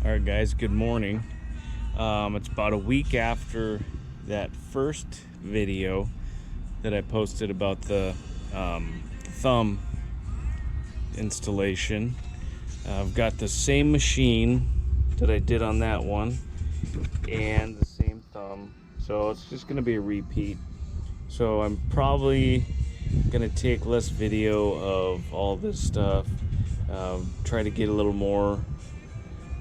Alright guys, good morning. It's about a week after that first video that I posted about the thumb installation. I've got the same machine that I did on that one and the same thumb, so it's just going to be a repeat. So I'm probably going to take less video of all this stuff, try to get a little more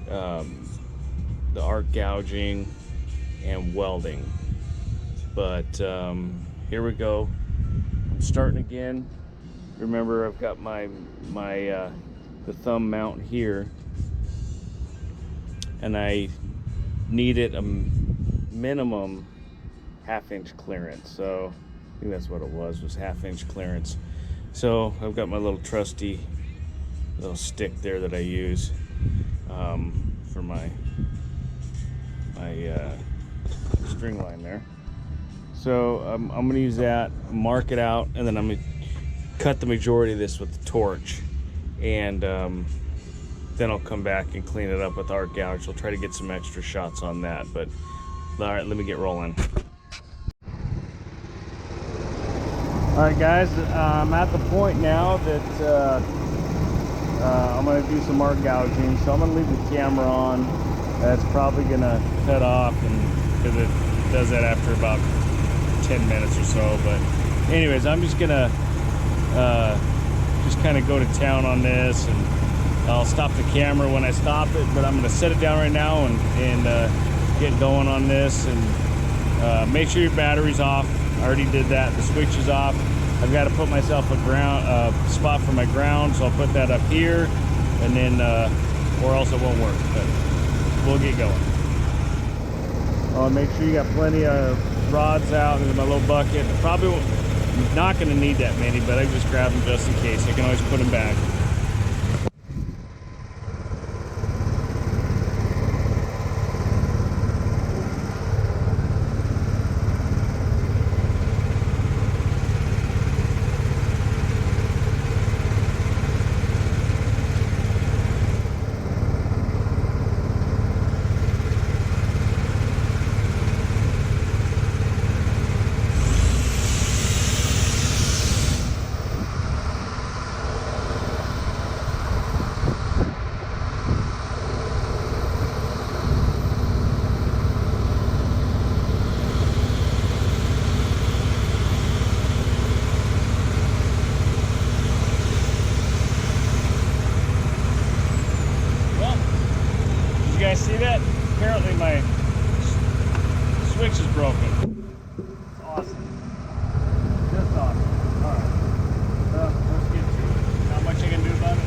the arc gouging and welding, but here we go. I'm starting again. Remember, I've got my the thumb mount here, and I needed a minimum half-inch clearance, so I think that's what it was half-inch clearance. So I've got my little trusty little stick there that I use for my string line there. So I'm going to use that, mark it out, and then I'm going to cut the majority of this with the torch, and then I'll come back and clean it up with arc gouge. I'll try to get some extra shots on that, but all right, let me get rolling. All right guys, I'm at the point now that I'm going to do some arc gouging, so I'm going to leave the camera on. That's probably going to cut off, and because it does that after about 10 minutes or so. But anyways, I'm just going to just kind of go to town on this, and I'll stop the camera when I stop it, but I'm going to set it down right now and get going on this. And make sure your battery's off. I already did that. The switch is off. I've got to put myself a ground spot for my ground, so I'll put that up here, and then or else it won't work, but we'll get going. Make sure you got plenty of rods out. There's my little bucket. Probably not going to need that many, but I just grab them just in case. I can always put them back. You guys see that? Apparently my switch is broken. Awesome. Just awesome. Alright. Let's get to it. Not much I can do about it.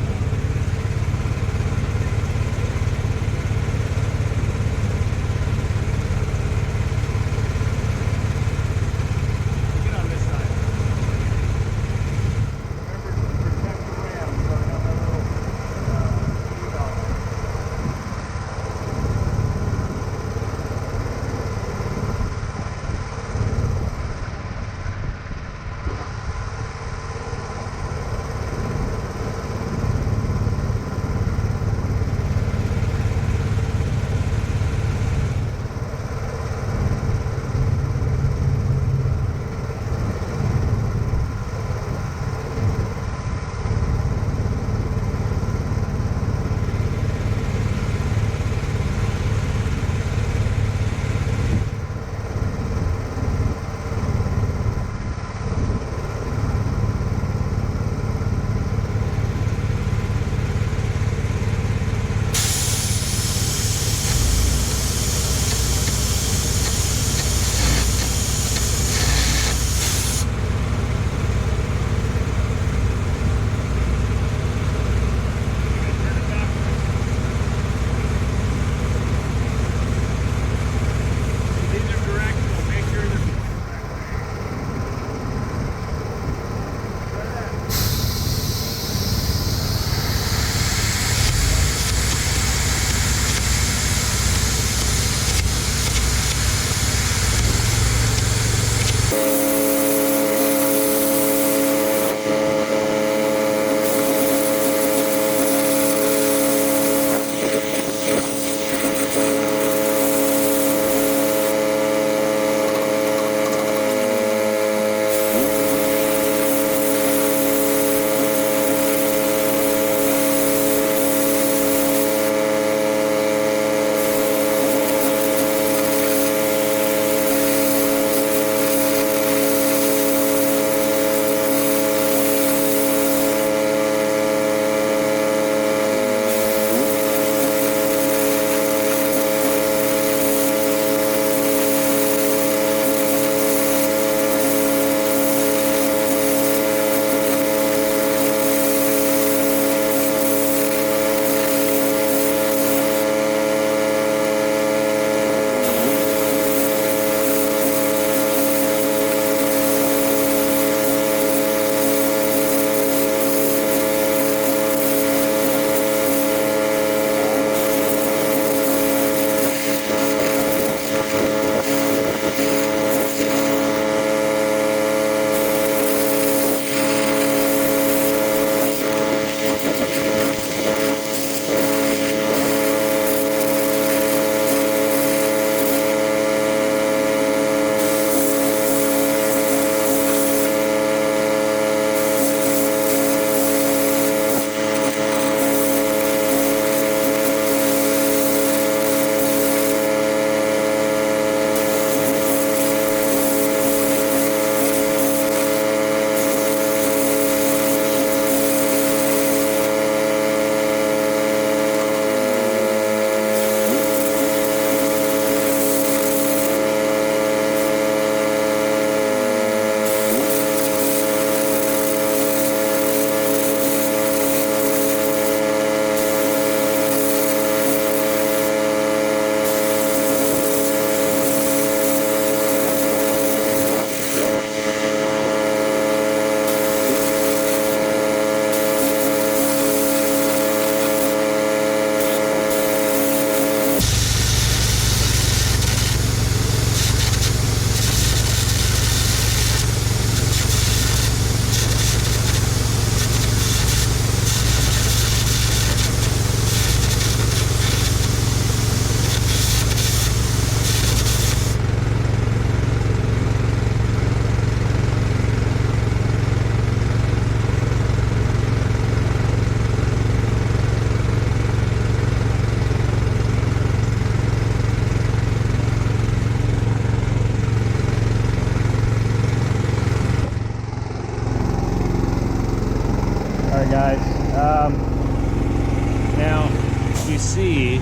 see,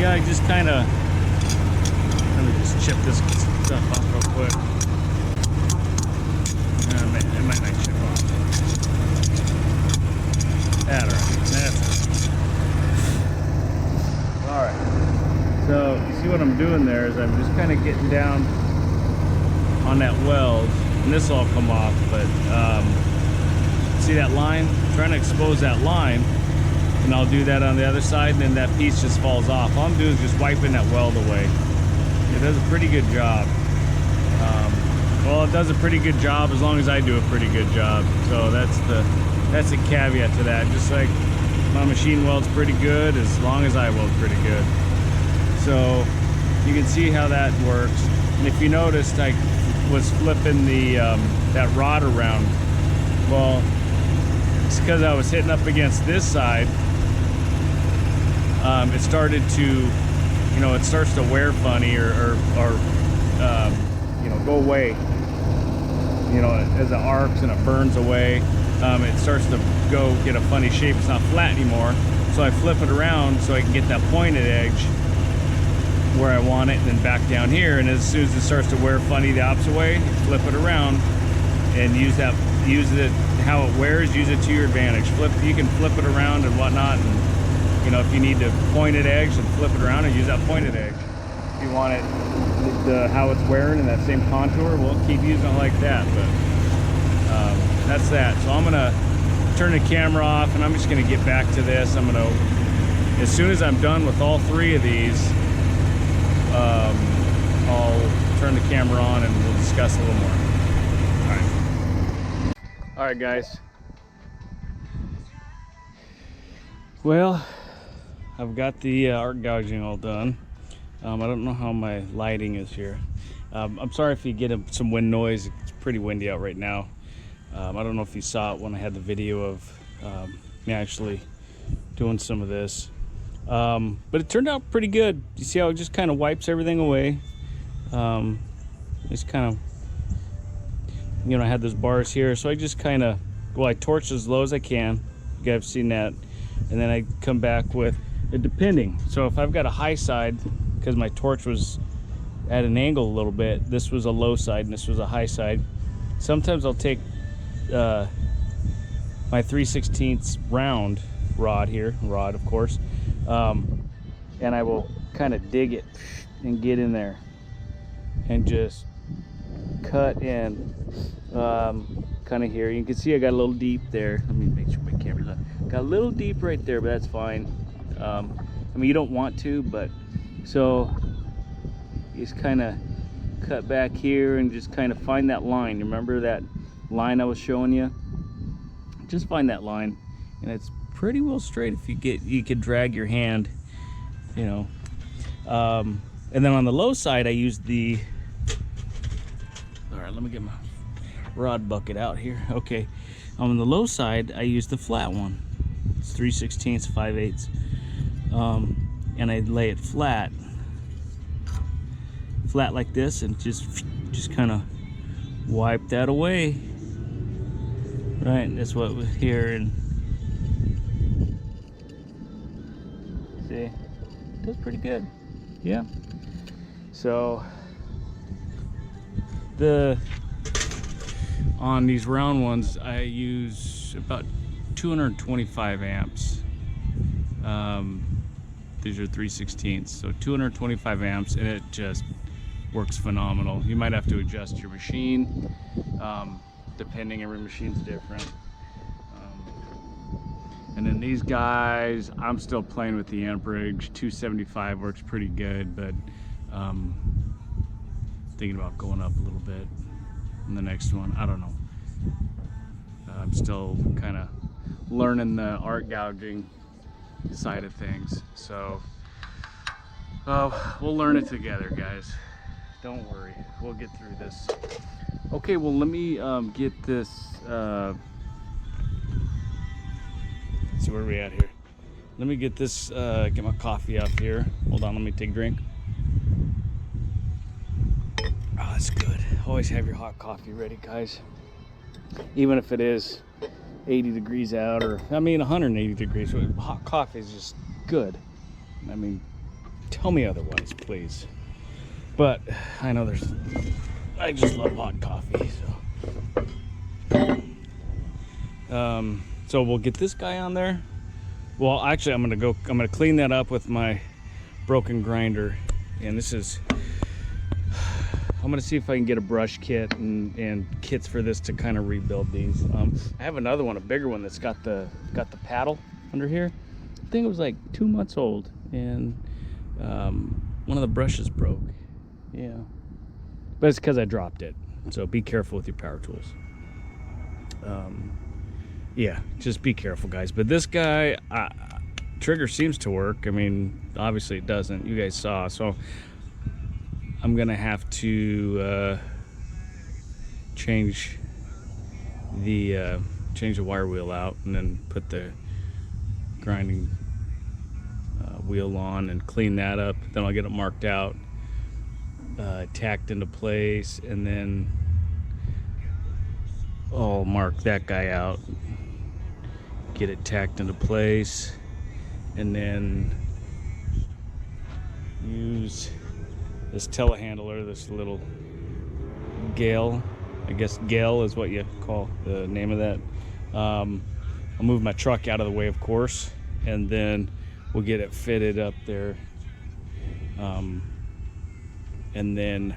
how I just kind of, let me just chip this stuff off real quick. It might not chip off. All right, that's it. All right. So you see what I'm doing there is I'm just kind of getting down on that weld, and this will all come off, but see that line? I'm trying to expose that line, and I'll do that on the other side, and then that piece just falls off. All I'm doing is just wiping that weld away. It does a pretty good job. Well, it does a pretty good job as long as I do a pretty good job. So that's a caveat to that. Just like my machine welds pretty good as long as I weld pretty good. So you can see how that works. And if you noticed, I was flipping the that rod around. Well, it's because I was hitting up against this side. It started to, you know, it starts to wear funny or you know, go away. You know, as it arcs and it burns away, it starts to get a funny shape. It's not flat anymore. So I flip it around so I can get that pointed edge where I want it, and then back down here. And as soon as it starts to wear funny the opposite way, flip it around and use it how it wears. Use it to your advantage. You can flip it around and whatnot, and you know, if you need to pointed edge, and flip it around and use that pointed edge. If you want it how it's wearing in that same contour, we'll keep using it like that. But that's that. So I'm gonna turn the camera off, and I'm just gonna get back to this. I'm gonna, as soon as I'm done with all three of these, I'll turn the camera on and we'll discuss a little more. All right, guys. Well, I've got the arc gouging all done. I don't know how my lighting is here. I'm sorry if you get some wind noise. It's pretty windy out right now. I don't know if you saw it when I had the video of me actually doing some of this. But it turned out pretty good. You see how it just kind of wipes everything away. Just kind of, you know, I had those bars here, so I just kind of, well, I torch as low as I can. You guys have seen that. And then I come back with it depending. So if I've got a high side, because my torch was at an angle a little bit, this was a low side and this was a high side. Sometimes I'll take my 3/16 round rod here, of course, and I will kind of dig it and get in there and just cut in kind of here. You can see I got a little deep there. Let me make sure my camera's on. Got a little deep right there, but that's fine. I mean, you don't want to, but so you just kind of cut back here and just kind of find that line. Remember that line I was showing you? Just find that line, and it's pretty well straight. If you could drag your hand, you know. And then on the low side, I used the, all right, let me get my rod bucket out here. Okay, on the low side, I used the flat one. It's 3/16, 5/8, and I lay it flat like this, and just kind of wipe that away. Right, that's what was here, and see, it does pretty good. Yeah. So on these round ones, I use about 225 amps. These are 3/16, so 225 amps, and it just works phenomenal. You might have to adjust your machine, depending, every machine's different. And then these guys, I'm still playing with the amperage. 275 works pretty good, but thinking about going up a little bit in the next one. I don't know. I'm still kind of learning the arc gouging side of things, so we'll learn it together, guys. Don't worry, we'll get through this. Okay, well, let me get this. Let's see, where are we at here? Let me get this, get my coffee out here. Hold on, let me take a drink. Oh, that's good. Always have your hot coffee ready, guys. even if it is 80 degrees out, or I mean 180 degrees. Hot coffee is just good. I mean, tell me otherwise, please. But I know I just love hot coffee. So we'll get this guy on there. Well, actually, I'm gonna clean that up with my broken grinder, and I'm gonna see if I can get a brush kit and kits for this to kind of rebuild these. I have another one, a bigger one, that's got the paddle under here. I think it was like 2 months old, and one of the brushes broke. Yeah, but it's because I dropped it. So be careful with your power tools. Yeah, just be careful, guys. But this guy, trigger seems to work. I mean, obviously it doesn't. You guys saw. So I'm gonna have to change the wire wheel out, and then put the grinding wheel on and clean that up. Then I'll get it marked out, tacked into place, and then I'll mark that guy out, get it tacked into place, and then use this telehandler, this little Gale, I guess Gale is what you call the name of that. I'll move my truck out of the way, of course, and then we'll get it fitted up there. And then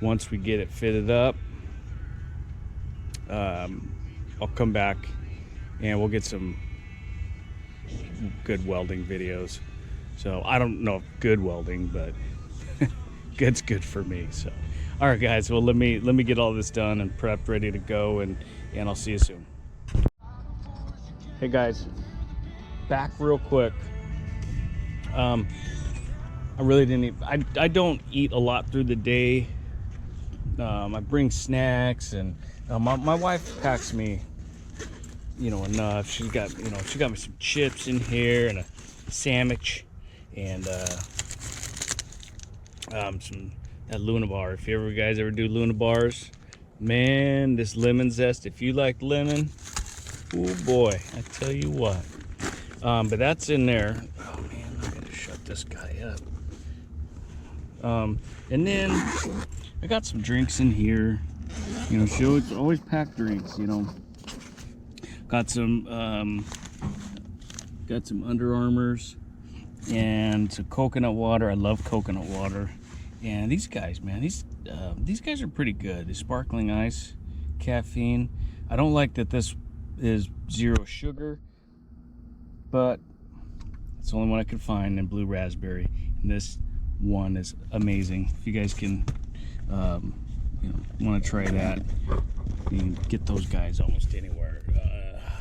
once we get it fitted up, I'll come back and we'll get some good welding videos. So I don't know if good welding, but good's good for me. So all right, guys, well, let me get all this done and prepped, ready to go, and I'll see you soon. Hey guys, back real quick. I really didn't eat. I don't eat a lot through the day. I bring snacks, and my wife packs me, enough. She's got me some chips in here and a sandwich, and some that Luna bar. If you guys ever do Luna bars, man, this lemon zest. If you like lemon, oh boy, I tell you what. But that's in there. Oh man, I gotta shut this guy up. And then I got some drinks in here. She always pack drinks. Got some Under Armours and some coconut water. I love coconut water. And these guys, man, these guys are pretty good. The sparkling ice, caffeine. I don't like that this is 0 sugar, but it's the only one I could find in blue raspberry. And this one is amazing. If you guys can, want to try that, you can get those guys almost anywhere.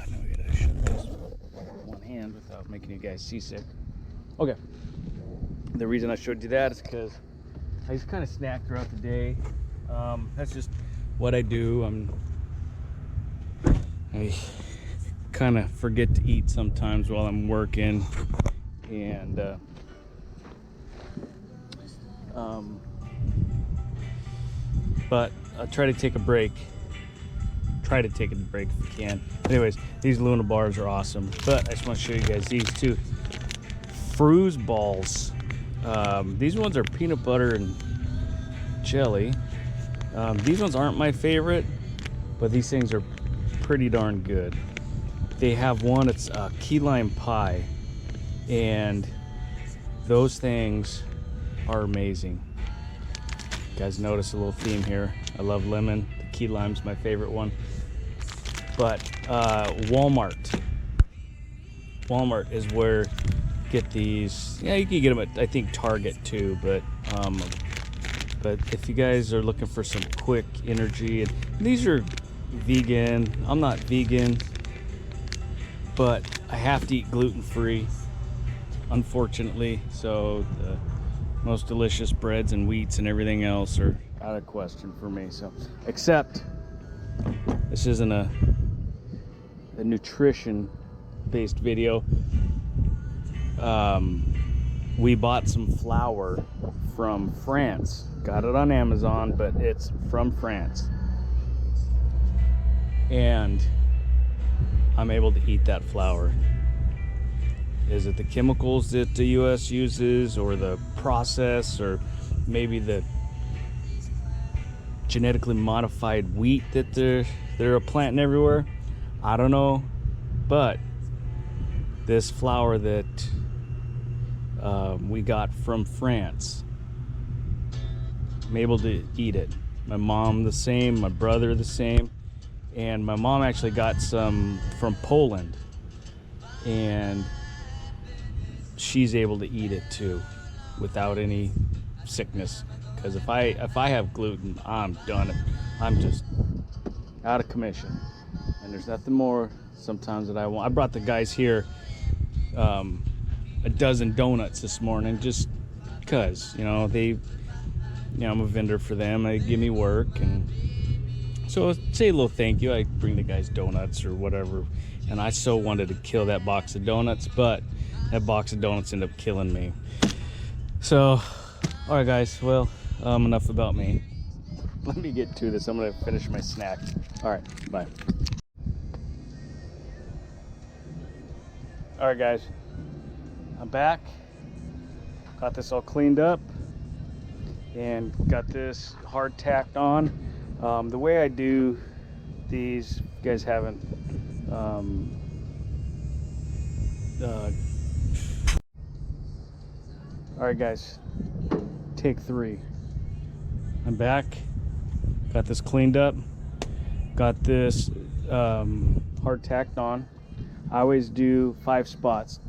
Now we gotta shut this with one hand without making you guys seasick. Okay. The reason I showed you that is because I just kind of snack throughout the day. That's just what I do. I kind of forget to eat sometimes while I'm working, and but I'll try to take a break. Try to take a break if you can. Anyways, these Luna bars are awesome. But I just want to show you guys these two. Fruze balls. These ones are peanut butter and jelly. These ones aren't my favorite, but these things are pretty darn good. They have one, it's key lime pie, and those things are amazing. You guys notice a little theme here. I love lemon. The key lime's my favorite one. But Walmart is where get these. Yeah, you can get them at, I think, Target too, but if you guys are looking for some quick energy, and these are vegan. I'm not vegan, but I have to eat gluten-free, unfortunately. So the most delicious breads and wheats and everything else are out of question for me. So, except this isn't a nutrition-based video. We bought some flour from France. Got it on Amazon, but it's from France. and I'm able to eat that flour. Is it the chemicals that the US uses, or the process, or maybe the genetically modified wheat that they're planting everywhere? I don't know, but this flour that we got from France, I'm able to eat it. My mom the same, my brother the same, and my mom actually got some from Poland, and she's able to eat it too without any sickness. Because if I have gluten, I'm done. I'm just out of commission, and there's nothing more sometimes that I want. I brought the guys here a dozen donuts this morning, just because, you know, I'm a vendor for them. They give me work, and so say a little thank you. I bring the guys donuts or whatever, and I so wanted to kill that box of donuts, but that box of donuts ended up killing me. So, all right, guys. Well, enough about me. Let me get to this. I'm gonna finish my snack. All right, bye. All right, guys. I'm back. Got this all cleaned up and got this hard tacked on. The way I do these, you guys haven't all right, guys, take 3. I'm back, got this cleaned up, got this hard tacked on. I always do 5 spots,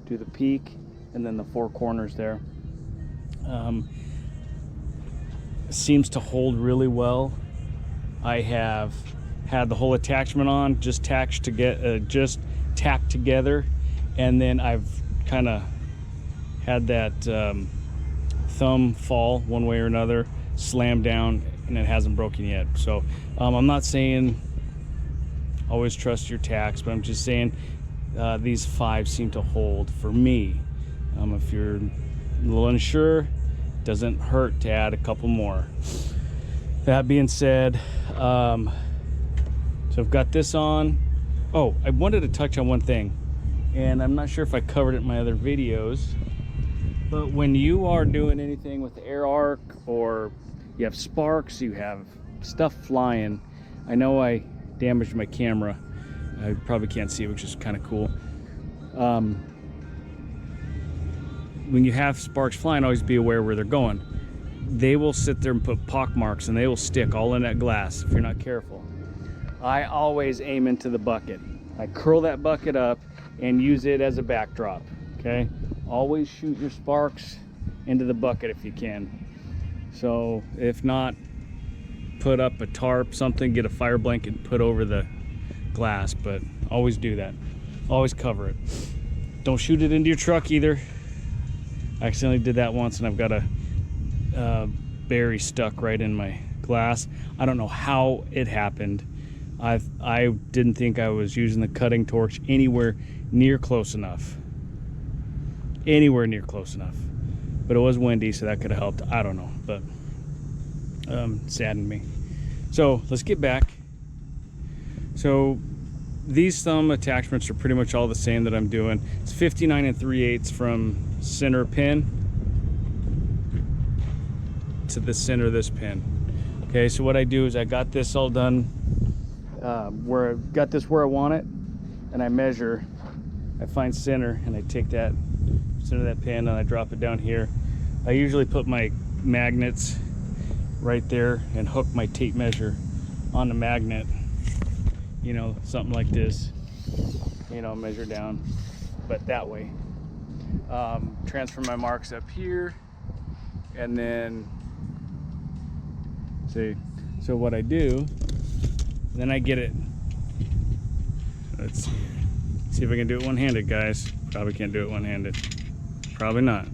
do the peak and then the 4 corners there. Seems to hold really well. I have had the whole attachment on, just tacked together, and then I've kind of had that thumb fall one way or another, slam down, and it hasn't broken yet. So I'm not saying always trust your tacks, but I'm just saying these 5 seem to hold for me. If you're a little unsure, doesn't hurt to add a couple more. That being said, so I've got this on. Oh, I wanted to touch on one thing, and I'm not sure if I covered it in my other videos, but when you are doing anything with the air arc, or you have sparks, you have stuff flying. I know I damaged my camera. I probably can't see it, which is kind of cool. When you have sparks flying, always be aware where they're going. They will sit there and put pock marks, and they will stick all in that glass if you're not careful. I always aim into the bucket. I curl that bucket up and use it as a backdrop, okay? Always shoot your sparks into the bucket if you can. So if not, put up a tarp, something, get a fire blanket and put over the glass, but always do that. Always cover it. Don't shoot it into your truck either. I accidentally did that once, and I've got a berry stuck right in my glass. I don't know how it happened. I didn't think I was using the cutting torch anywhere near close enough. Anywhere near close enough. But it was windy, so that could have helped. I don't know, but saddened me. So let's get back. So these thumb attachments are pretty much all the same that I'm doing. It's 59 3/8 from center pin to the center of this pin. Okay, so what I do is I got this all done where I got this where I want it, and I measure. I find center, and I take that center of that pin and I drop it down here. I usually put my magnets right there and hook my tape measure on the magnet, you know, something like this, you know, measure down, but that way. Transfer my marks up here, and then see, so what I do, then I get it. Let's see if I can do it one-handed, guys. Probably can't do it one-handed. Probably not.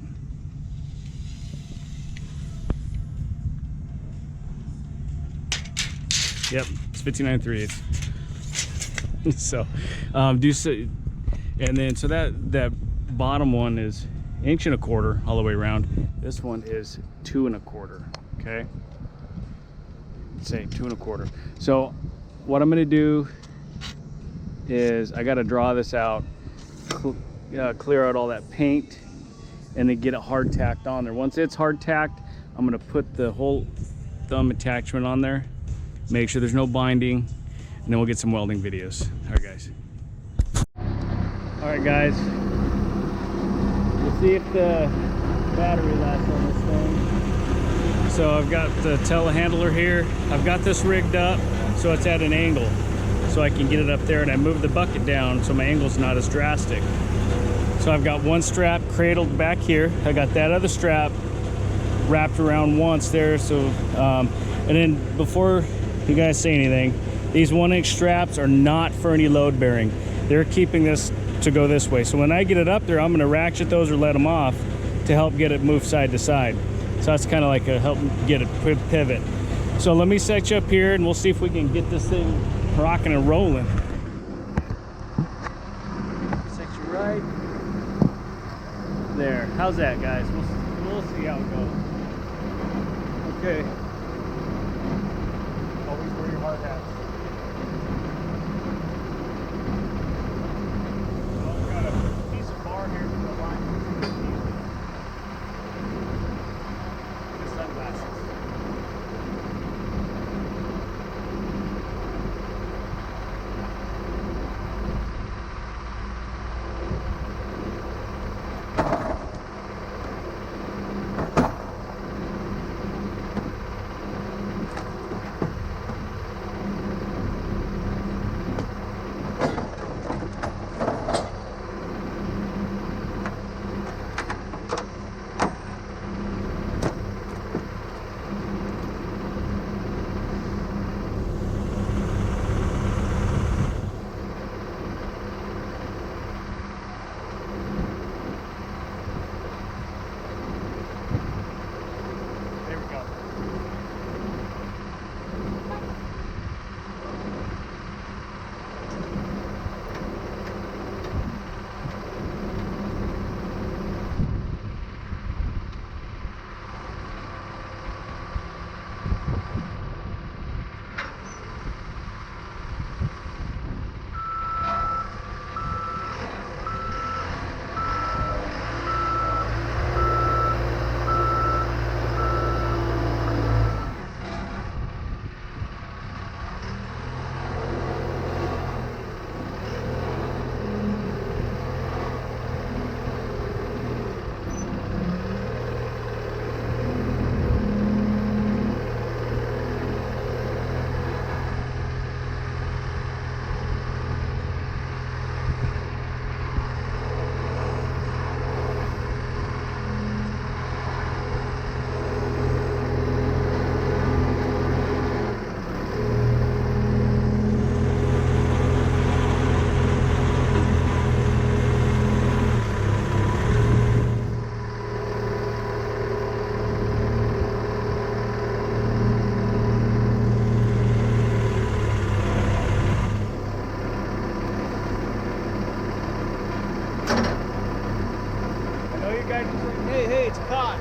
Yep, it's 59 3/8. So do so, and then so that bottom one is 1 1/4 all the way around. This one is 2 1/4. Okay, say 2 1/4. So what I'm gonna do is I gotta draw this out, clear out all that paint, and then get it hard tacked on there. Once it's hard tacked, I'm gonna put the whole thumb attachment on there, make sure there's no binding, and then we'll get some welding videos. All right, guys. All right, guys. We'll see if the battery lasts on this thing. So I've got the telehandler here. I've got this rigged up so it's at an angle, so I can get it up there, and I move the bucket down so my angle's not as drastic. So I've got one strap cradled back here. I got that other strap wrapped around once there. So, and then before you guys say anything, these 1-inch straps are not for any load bearing. They're keeping this to go this way. So when I get it up there, I'm gonna ratchet those or let them off to help get it move side to side. So that's kind of like a help get it pivot. So let me set you up here and we'll see if we can get this thing rocking and rolling. Set you right there. How's that, guys? We'll see how it goes. Okay. Always wear your hard hats. Well, we got a piece of bar here from the line. The sunglasses. Hey, it's caught.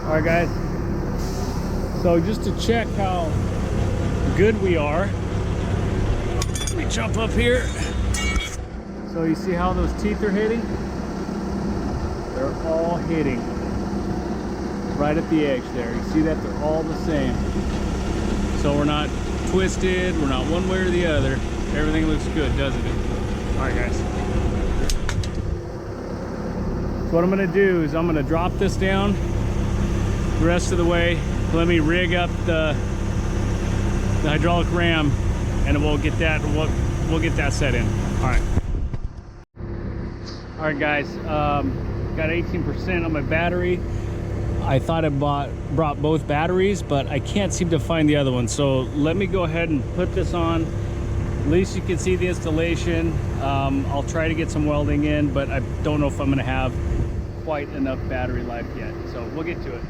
All right, guys. So just to check how good we are, let me jump up here. So you see how those teeth are hitting? They're all hitting right at the edge there. You see that? They're all the same. So we're not twisted, we're not one way or the other. Everything looks good, doesn't it? All right, guys. So what I'm gonna do is I'm gonna drop this down the rest of the way. Let me rig up the hydraulic ram, and we'll get that set in. All right. All right, guys. Got 18% on my battery. I thought I brought both batteries, but I can't seem to find the other one. So let me go ahead and put this on. At least you can see the installation. I'll try to get some welding in, but I don't know if I'm gonna have quite enough battery life yet. So we'll get to it.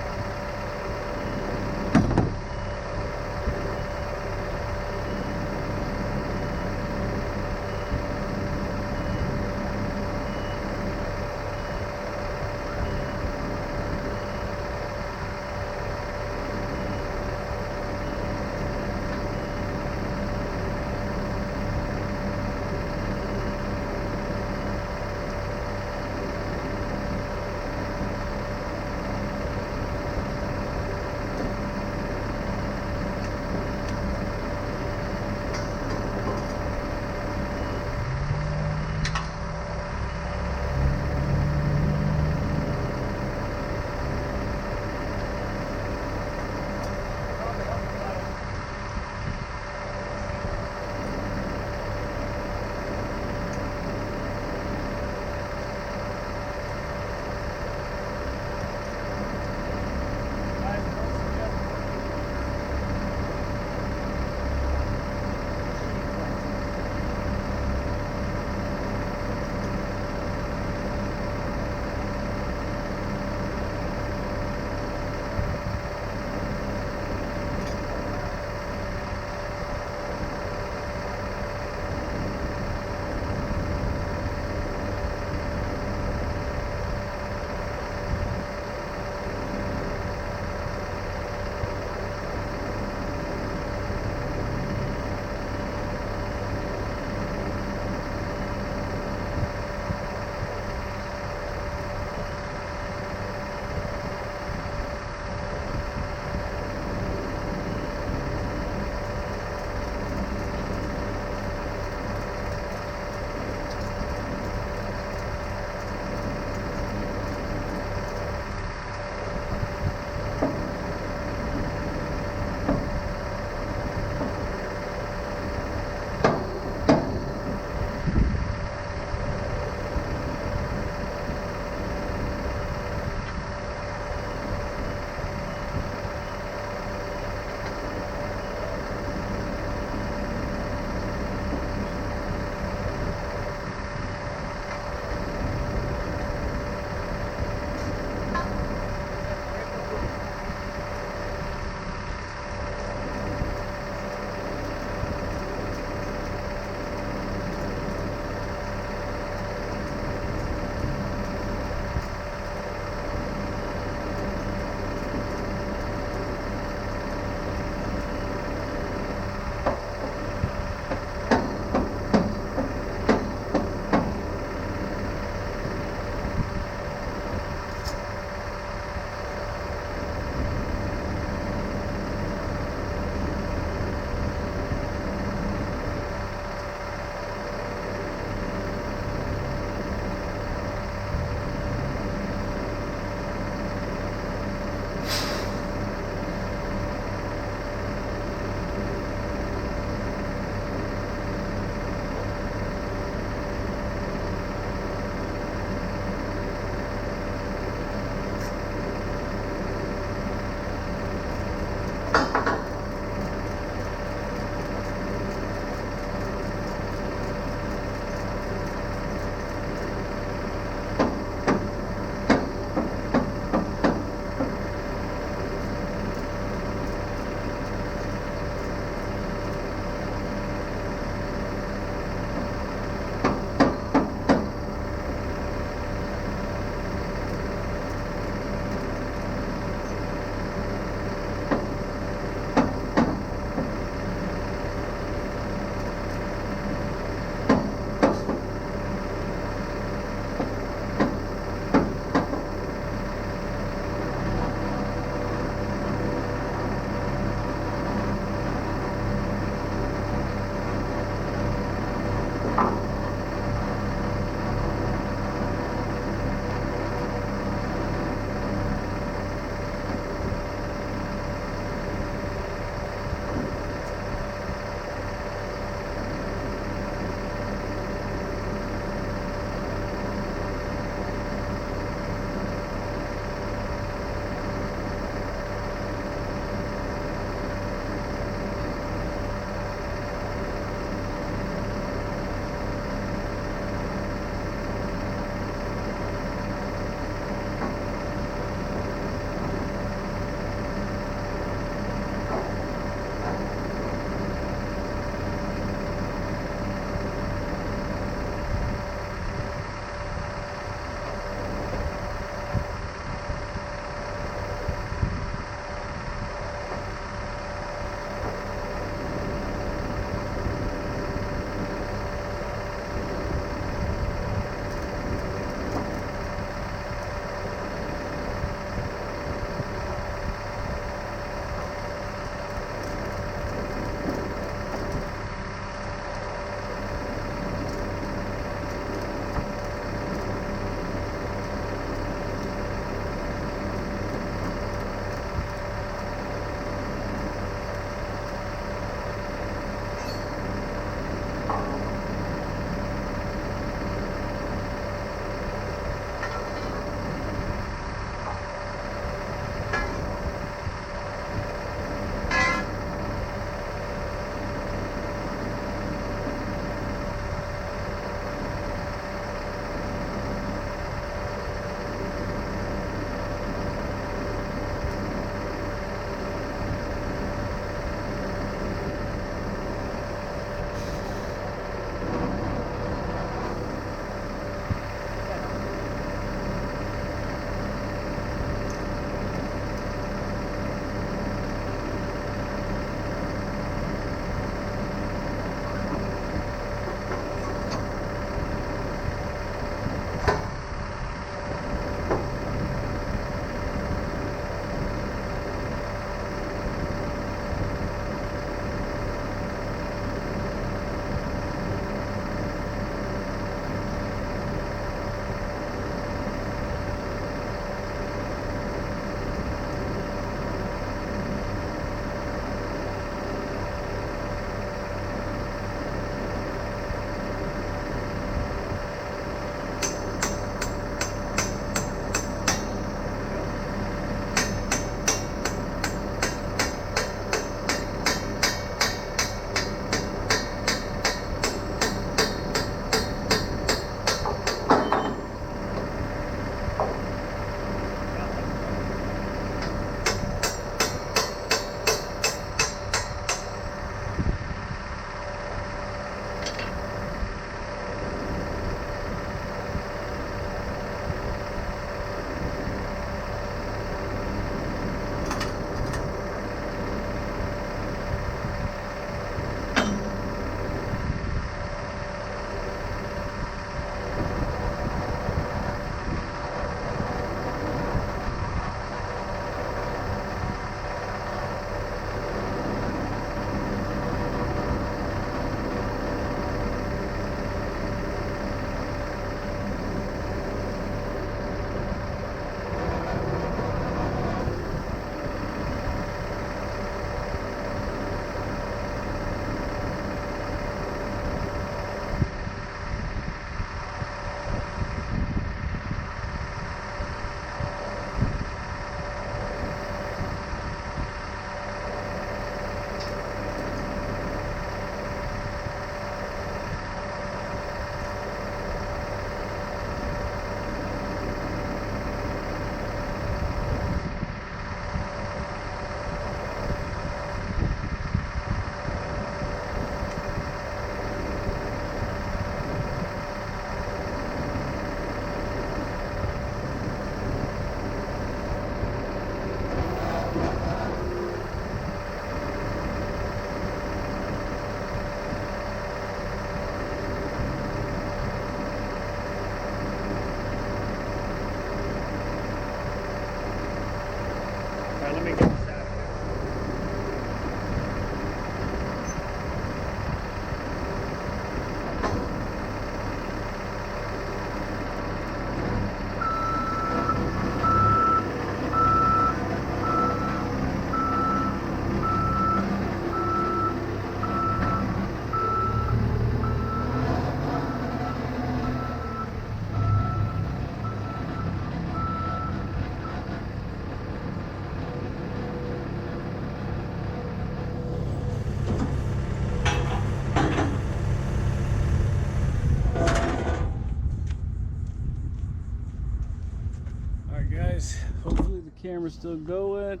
camera's still going.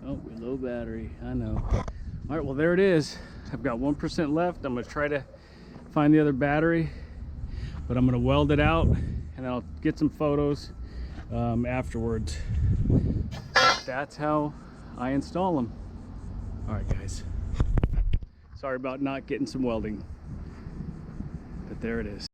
Oh, we're low battery, I know. All right, well, there it is. I've got 1% left. I'm gonna try to find the other battery, but I'm gonna weld it out and I'll get some photos afterwards. That's how I install them. All right, guys. Sorry about not getting some welding, but there it is.